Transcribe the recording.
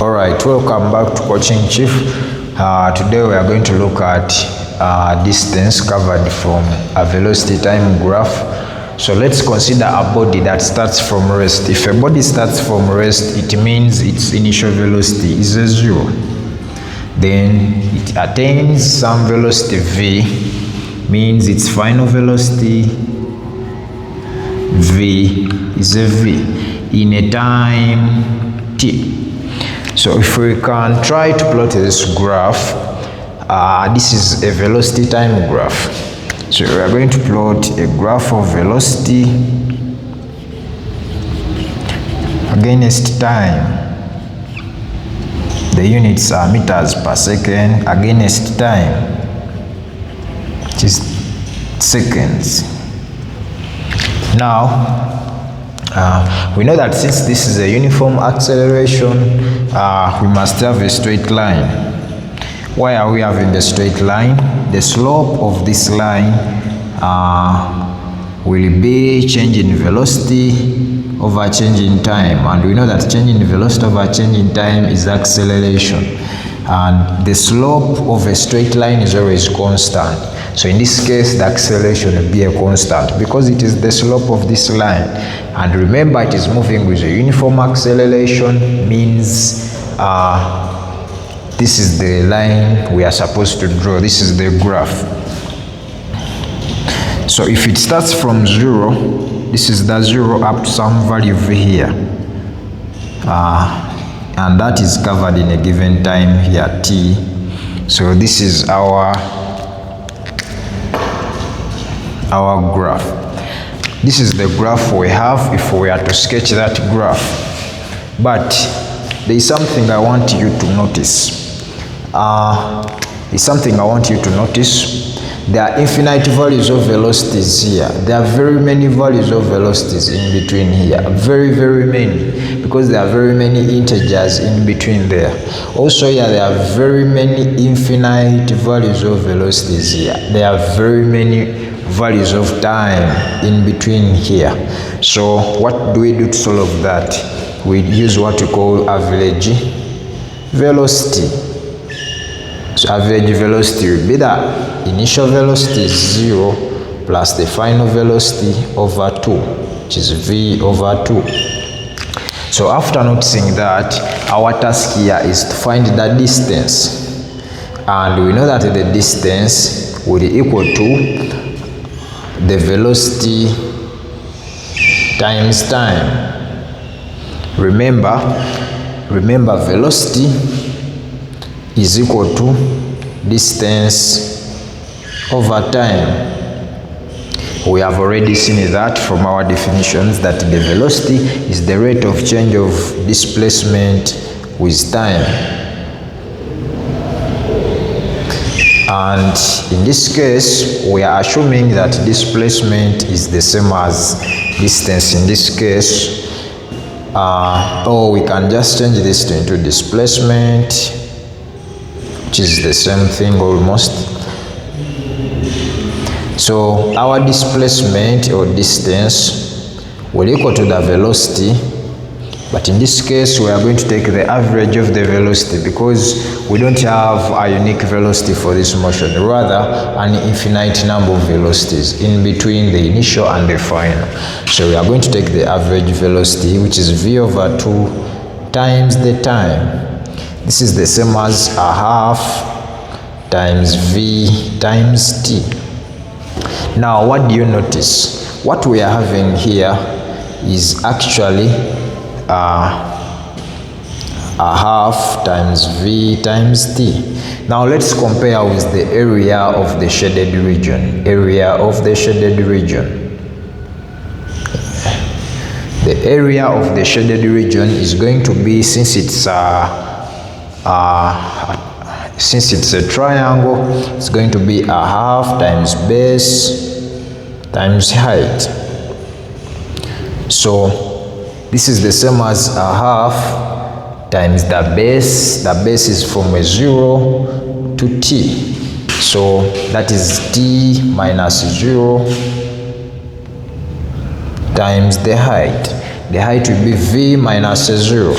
Alright, welcome back to Coaching Chief. Today we are going to look at distance covered from a velocity time graph. So let's consider a body that starts from rest. If a body starts from rest, it means its initial velocity is a 0. Then it attains some velocity v, means its final velocity v is a v in a time t. So if we can try to plot this graph, this is a velocity time graph. So we are going to plot a graph of velocity against time. The units are meters per second against time, which is seconds. Now, we know that since this is a uniform acceleration, we must have a straight line. Why are we having the straight line? The slope of this line will be change in velocity over change in time, and we know that change in velocity over change in time is acceleration, and the slope of a straight line is always constant. So in this case, the acceleration will be a constant because it is the slope of this line. And remember, it is moving with a uniform acceleration, means this is the line we are supposed to draw. This is the graph. So if it starts from 0, this is the 0 up to some value v here. And that is covered in a given time here, t. So this is our graph. This is the graph we have if we are to sketch that graph. But there is something I want you to notice. There are infinite values of velocities here. There are very many values of velocities in between here. Very, very many, because there are very many integers in between there. Also here, there are very many infinite values of velocities here. There are very many values of time in between here. So what do we do to solve that? We use what we call average velocity. So average velocity will be the initial velocity is 0 plus the final velocity over 2, which is v over 2. So after noticing that, our task here is to find the distance, and we know that the distance will be equal to the velocity times time. Remember velocity is equal to distance over time. We have already seen that from our definitions that the velocity is the rate of change of displacement with time. And in this case, we are assuming that displacement is the same as distance in this case. Or we can just change this into displacement, which is the same thing almost. So our displacement or distance will equal to the velocity. But in this case, we are going to take the average of the velocity because we don't have a unique velocity for this motion, rather an infinite number of velocities in between the initial and the final. So we are going to take the average velocity, which is v over 2 times the time. This is the same as a half times v times t. Now, what do you notice? What we are having here is actually a half times v times t. Now let's compare with the area of the shaded region. The area of the shaded region is going to be, since it's a triangle, it's going to be a half times base times height. So this is the same as a half times the base. The base is from a 0 to t. So that is t minus 0 times the height. The height will be v minus 0.